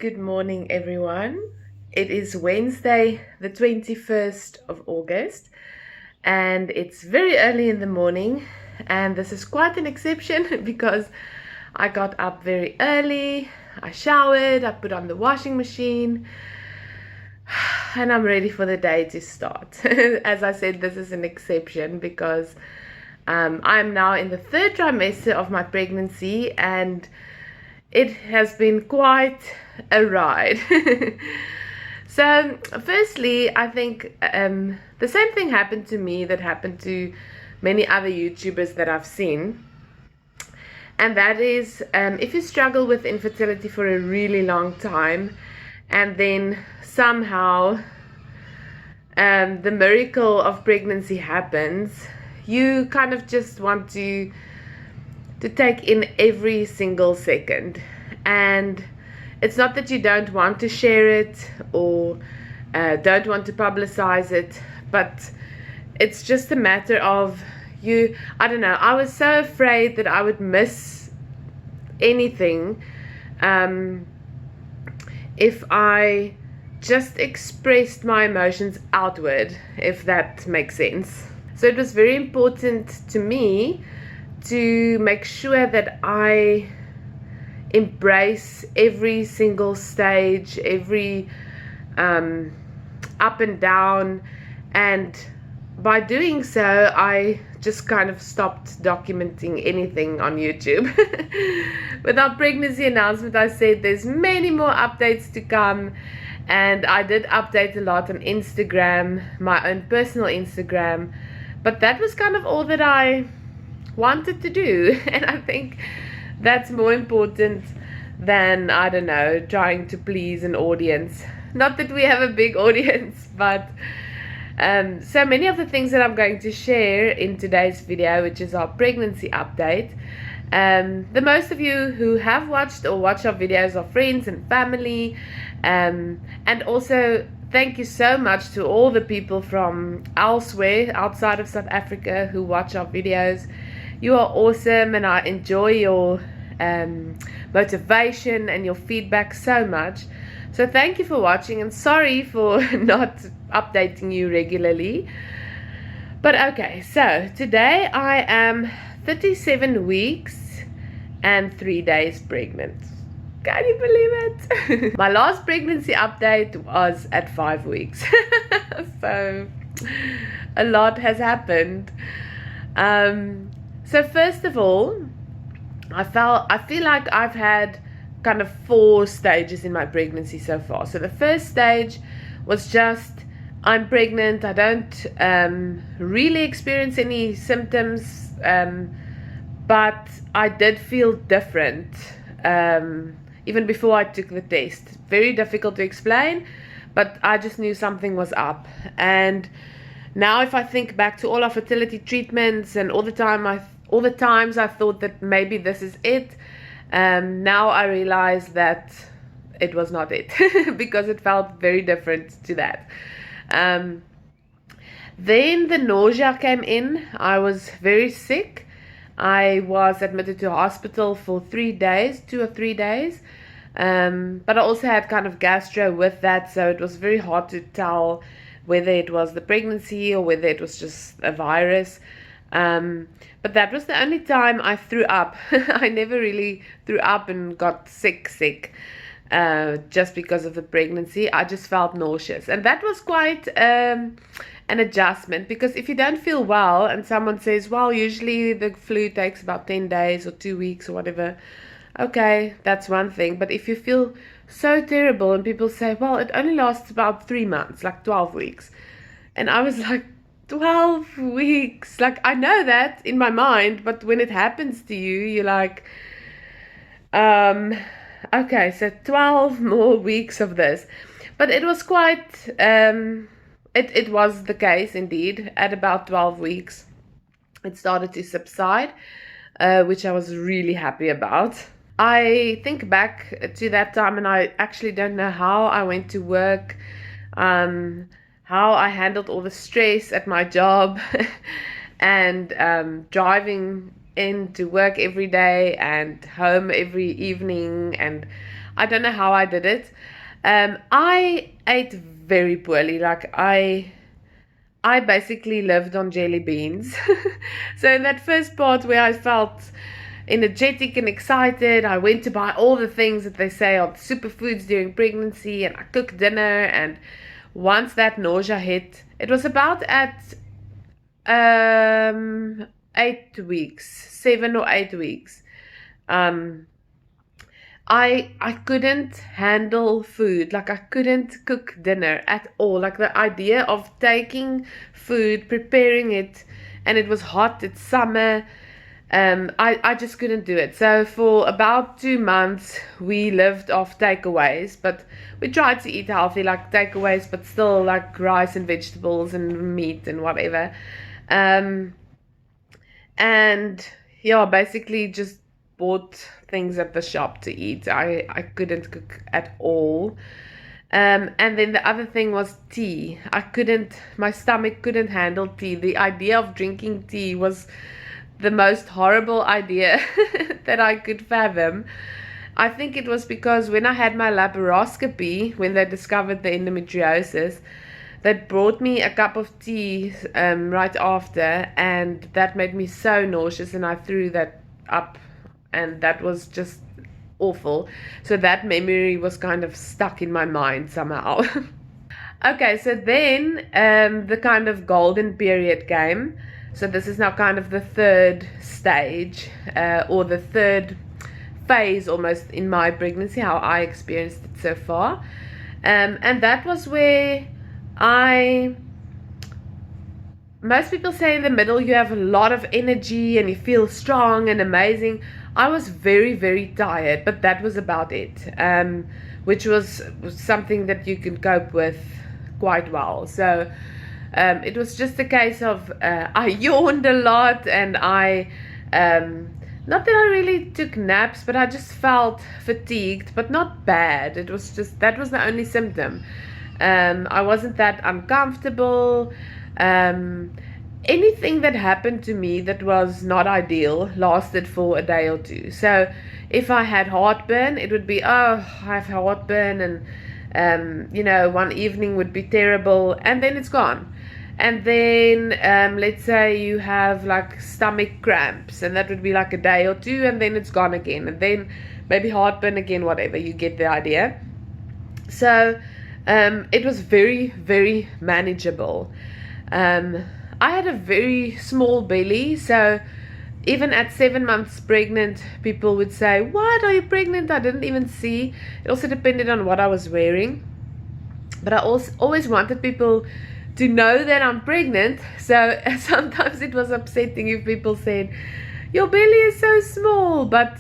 Good morning, everyone. It is Wednesday, the 21st of August, and it's very early in the morning. And this is quite an exception because I got up very early, I showered, I put on the washing machine, and I'm ready for the day to start. As I said, this is an exception because I'm now in the third trimester of my pregnancy, and it has been quite a ride. So, firstly, I think the same thing happened to me that happened to many other YouTubers that I've seen. And that is if you struggle with infertility for a really long time, and then somehow the miracle of pregnancy happens, you kind of just want to take in every single second. And it's not that you don't want to share it or don't want to publicize it, but it's just a matter of I don't know, I was so afraid that I would miss anything if I just expressed my emotions outward, if that makes sense. So it was very important to me to make sure that I embrace every single stage, every up and down, and by doing so I just kind of stopped documenting anything on YouTube. With our pregnancy announcement, I said there's many more updates to come, and I did update a lot on Instagram, my own personal Instagram, but that was kind of all that I wanted to do. And I think that's more important than, I don't know, trying to please an audience. Not that we have a big audience, but so many of the things that I'm going to share in today's video, which is our pregnancy update, the most of you who have watched or watch our videos are friends and family, and also thank you so much to all the people from elsewhere outside of South Africa who watch our videos. You are awesome, and I enjoy your motivation and your feedback so much. So thank you for watching, and sorry for not updating you regularly. But okay, so today I am 37 weeks and 3 days pregnant. Can you believe it? My last pregnancy update was at 5 weeks. So a lot has happened. So first of all, I feel like I've had kind of 4 stages in my pregnancy so far. So the first stage was just, I'm pregnant, I don't really experience any symptoms, but I did feel different even before I took the test. Very difficult to explain, but I just knew something was up. And now if I think back to all our fertility treatments and all the times I thought that maybe this is it, now I realize that it was not it, because it felt very different to that. Then the nausea came in. I was very sick. I was admitted to hospital for 3 days, 2 or 3 days, but I also had kind of gastro with that, so it was very hard to tell whether it was the pregnancy or whether it was just a virus. But that was the only time I threw up. I never really threw up and got sick, just because of the pregnancy. I just felt nauseous, and that was quite an adjustment, because if you don't feel well and someone says, well, usually the flu takes about 10 days or 2 weeks or whatever, okay, that's one thing. But if you feel so terrible and people say, well, it only lasts about 3 months, like 12 weeks, and I was like, 12 weeks, like I know that in my mind, but when it happens to you, you're like, okay, so 12 more weeks of this. But it was quite it was the case indeed. At about 12 weeks it started to subside, which I was really happy about. I think back to that time, and I actually don't know how I went to work, how I handled all the stress at my job, and driving in to work every day and home every evening, and I don't know how I did it. I ate very poorly. Like I basically lived on jelly beans. So in that first part where I felt energetic and excited, I went to buy all the things that they say are superfoods during pregnancy, and I cooked dinner. And once that nausea hit, it was about at 8 weeks, 7 or 8 weeks. I couldn't handle food. Like I couldn't cook dinner at all. Like the idea of taking food, preparing it, and it was hot, it's summer. I just couldn't do it. So for about 2 months we lived off takeaways, but we tried to eat healthy, like takeaways, but still like rice and vegetables and meat and whatever. And yeah, basically just bought things at the shop to eat. I couldn't cook at all. And then the other thing was tea. My stomach couldn't handle tea. The idea of drinking tea was the most horrible idea that I could fathom. I think it was because when I had my laparoscopy, when they discovered the endometriosis, they brought me a cup of tea right after, and that made me so nauseous, and I threw that up, and that was just awful. So that memory was kind of stuck in my mind somehow. Okay, so then the kind of golden period came. So this is now kind of the third stage, or the third phase almost in my pregnancy, how I experienced it so far. And that was where most people say in the middle you have a lot of energy and you feel strong and amazing. I was very, very tired, but that was about it, which was something that you can cope with quite well. So it was just a case of I yawned a lot, and not that I really took naps, but I just felt fatigued, but not bad. It was just, that was the only symptom. I wasn't that uncomfortable. Anything that happened to me that was not ideal lasted for a day or two. So if I had heartburn, it would be, oh, I have heartburn, and one evening would be terrible, and then it's gone. And then let's say you have like stomach cramps, and that would be like a day or two, and then it's gone again, and then maybe heartburn again, whatever, you get the idea. So it was very, very manageable. I had a very small belly, so even at 7 months pregnant, people would say, "What, are you pregnant?" I didn't even see. It also depended on what I was wearing. But I also always wanted people to know that I'm pregnant, so sometimes it was upsetting if people said, "Your belly is so small," but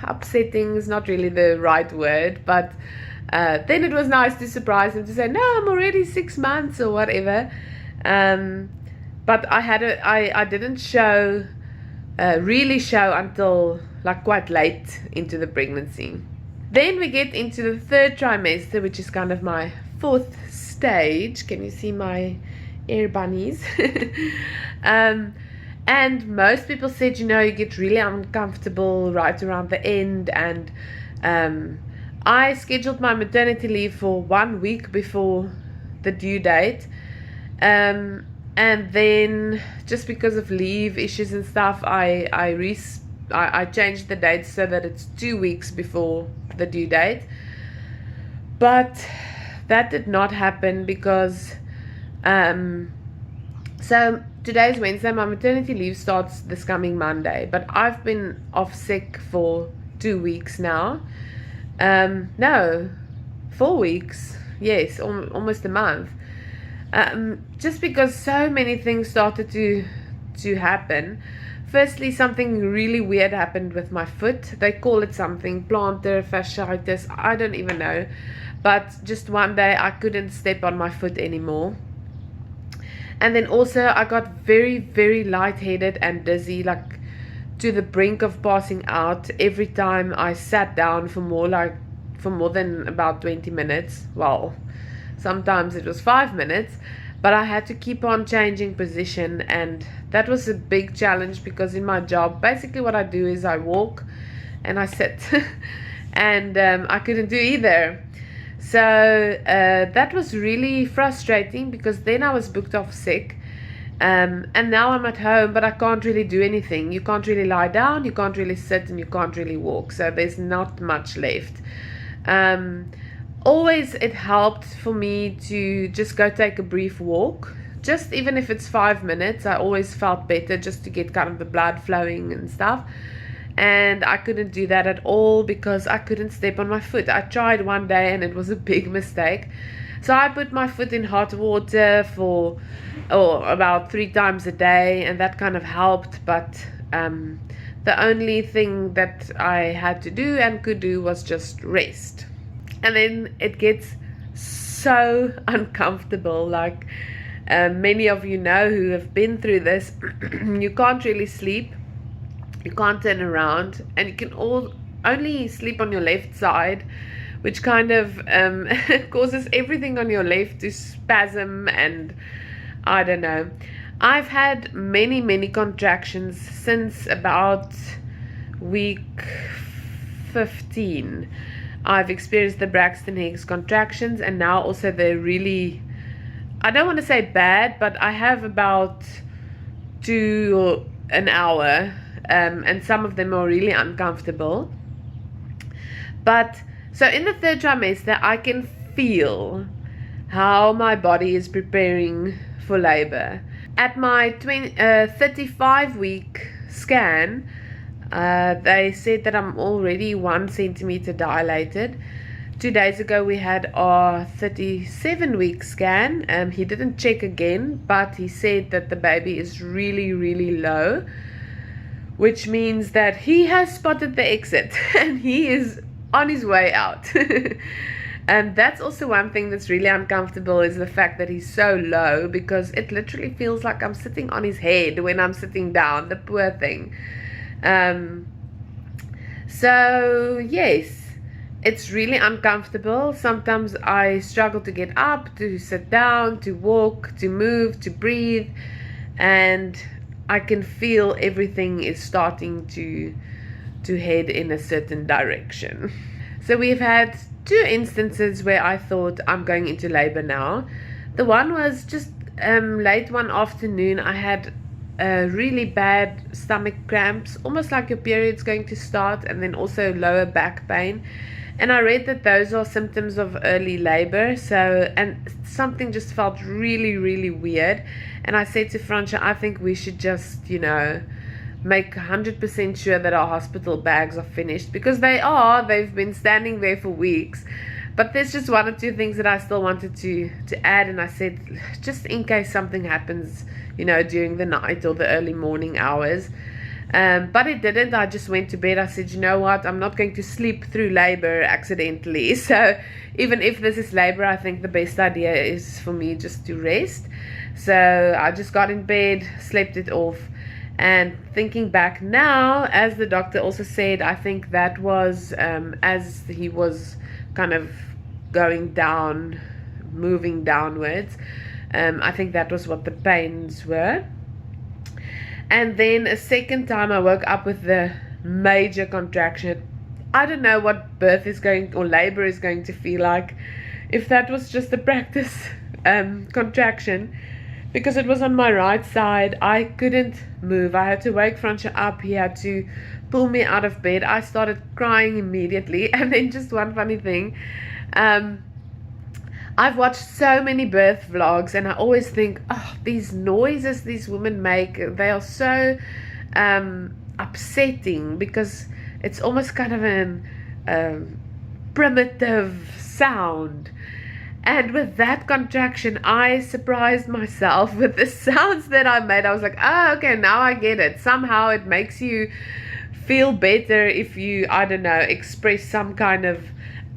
upsetting is not really the right word, but then it was nice to surprise them, to say, "No, I'm already 6 months," or whatever. But I didn't really show until like quite late into the pregnancy. Then we get into the third trimester, which is kind of my fourth stage. Can you see my air bunnies? And most people said, you get really uncomfortable right around the end. And I scheduled my maternity leave for 1 week before the due date. And then just because of leave issues and stuff, I changed the date so that it's 2 weeks before the due date. But that did not happen because so today's Wednesday, my maternity leave starts this coming Monday, but I've been off sick for 2 weeks now. No, 4 weeks. Yes, almost a month. Just because so many things started to happen. Firstly, something really weird happened with my foot. They call it something, plantar fasciitis, I don't even know. But just one day I couldn't step on my foot anymore. And then also I got very, very lightheaded and dizzy, like to the brink of passing out every time I sat down for more than about 20 minutes. Well, sometimes it was 5 minutes, but I had to keep on changing position, and that was a big challenge because in my job, basically what I do is I walk and I sit. and I couldn't do either. So that was really frustrating, because then I was booked off sick. And now I'm at home, but I can't really do anything. You can't really lie down, you can't really sit, and you can't really walk. So there's not much left. Always it helped for me to just go take a brief walk. Just even if it's 5 minutes, I always felt better, just to get kind of the blood flowing and stuff. And I couldn't do that at all because I couldn't step on my foot. I tried one day and it was a big mistake. So I put my foot in hot water for about 3 times a day, and that kind of helped. But the only thing that I had to do and could do was just rest. And then it gets so uncomfortable. Like many of you know who have been through this, you can't really sleep. You can't turn around, and you can only sleep on your left side, which kind of causes everything on your left to spasm, and I don't know. I've had many contractions since about week 15. I've experienced the Braxton Hicks contractions, and now also the really, I don't want to say bad, but I have about 2 an hour. And some of them are really uncomfortable. But so in the 3rd trimester, I can feel how my body is preparing for labor. At my 35-week scan, they said that I'm already 1 centimeter dilated. 2 days ago we had our 37-week scan. He didn't check again, but he said that the baby is really low, which means that he has spotted the exit and he is on his way out. And that's also one thing that's really uncomfortable, is the fact that he's so low, because it literally feels like I'm sitting on his head when I'm sitting down, the poor thing. So yes, it's really uncomfortable. Sometimes I struggle to get up, to sit down, to walk, to move, to breathe, and I can feel everything is starting to head in a certain direction. So we've had 2 instances where I thought I'm going into labor now. The one was just late one afternoon. I had really bad stomach cramps, almost like your period's going to start, and then also lower back pain. And I read that those are symptoms of early labor. So, and something just felt really weird. And I said to Fransha, I think we should just, make 100% sure that our hospital bags are finished, because they've been standing there for weeks. But there's just 1 or 2 things that I still wanted to add. And I said, just in case something happens, during the night or the early morning hours. But it didn't. I just went to bed. I said, you know what, I'm not going to sleep through labor accidentally. So even if this is labor, I think the best idea is for me just to rest. So I just got in bed, slept it off. And thinking back now, as the doctor also said, I think that was as he was kind of going down, moving downwards. I think that was what the pains were. And then a second time I woke up with the major contraction. I don't know what birth is going, or labor is going to feel like, if that was just a practice contraction, because it was on my right side. I couldn't move. I had to wake Fransha up. He had to pull me out of bed. I started crying immediately. And then just one funny thing, I've watched so many birth vlogs, and I always think, oh, these noises these women make, they are so upsetting, because it's almost kind of an primitive sound. And with that contraction, I surprised myself with the sounds that I made. I was like, oh, okay, now I get it. Somehow it makes you feel better if you, I don't know, express some kind of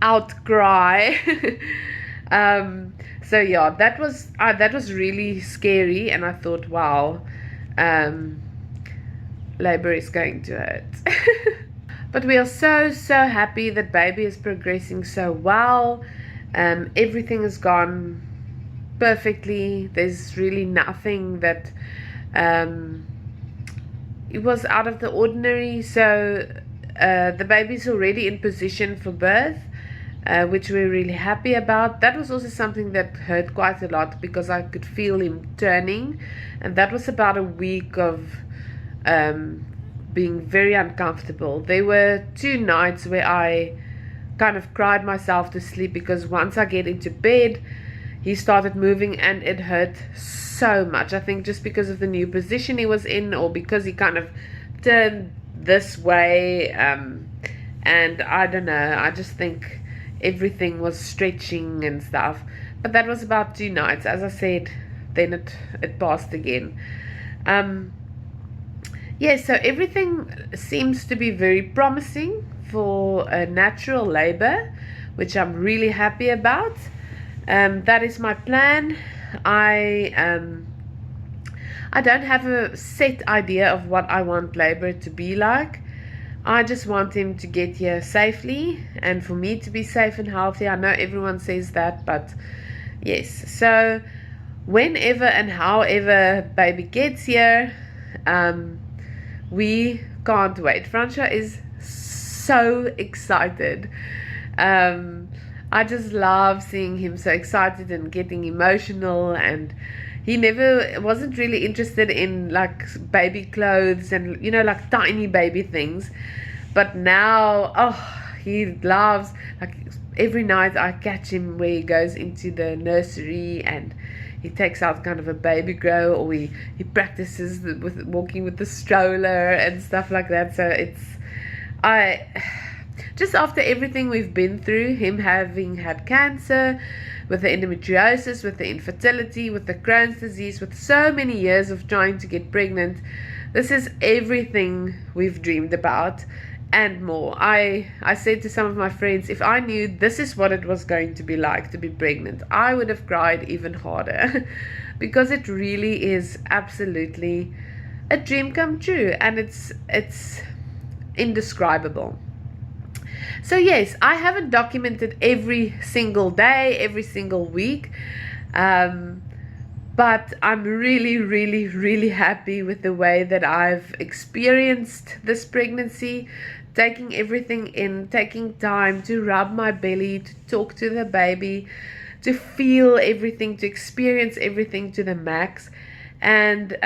outcry. So yeah, that was really scary, and I thought, wow, labor is going to hurt. But we are so happy that baby is progressing so well. Everything has gone perfectly. There's really nothing that it was out of the ordinary. So the baby's already in position for birth, which we're really happy about. That was also something that hurt quite a lot because I could feel him turning, and that was about a week of being very uncomfortable. There were 2 nights where I kind of cried myself to sleep because once I get into bed, he started moving and it hurt so much. I think just because of the new position he was in, or because he kind of turned this way, and I don't know, I just think everything was stretching and stuff. But that was about 2 nights. As I said, then it passed again. Yeah, so everything seems to be very promising for a natural labor, which I'm really happy about. That is my plan. I don't have a set idea of what I want labor to be like. I just want him to get here safely and for me to be safe and healthy. I know everyone says that, but yes. So whenever and however baby gets here, we can't wait. Fransha is so excited. I just love seeing him so excited and getting emotional, and he never wasn't really interested in like baby clothes and, you know, like tiny baby things. But now, oh, he loves, like, every night I catch him where he goes into the nursery and he takes out kind of a baby grow, or he practices with walking with the stroller and stuff like that. So just after everything we've been through, him having had cancer, with the endometriosis, with the infertility, with the Crohn's disease, with so many years of trying to get pregnant, this is everything we've dreamed about and more. I said to some of my friends, if I knew this is what it was going to be like to be pregnant, I would have cried even harder because it really is absolutely a dream come true, and it's indescribable. So yes, I haven't documented every single day, every single week, but I'm really, really, really happy with the way that I've experienced this pregnancy, taking everything in, taking time to rub my belly, to talk to the baby, to feel everything, to experience everything to the max. And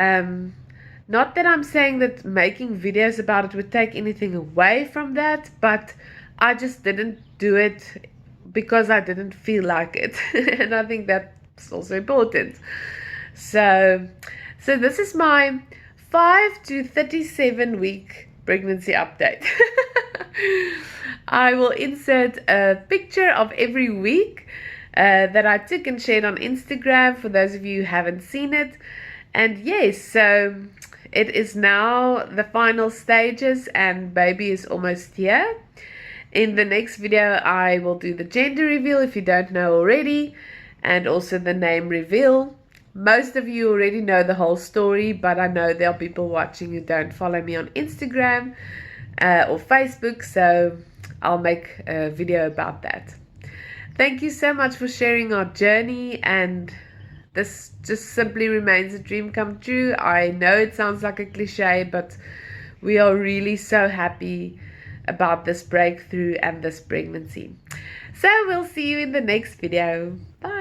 not that I'm saying that making videos about it would take anything away from that, but I just didn't do it because I didn't feel like it. And I think that's also important. So this is my 5 to 37 week pregnancy update. I will insert a picture of every week that I took and shared on Instagram for those of you who haven't seen it. And yes, so it is now the final stages and baby is almost here. In the next video, I will do the gender reveal if you don't know already, and also the name reveal. Most of you already know the whole story, but I know there are people watching who don't follow me on Instagram or Facebook, so I'll make a video about that. Thank you so much for sharing our journey, and this just simply remains a dream come true. I know it sounds like a cliche, but we are really so happy about this breakthrough and this pregnancy. So we'll see you in the next video. Bye.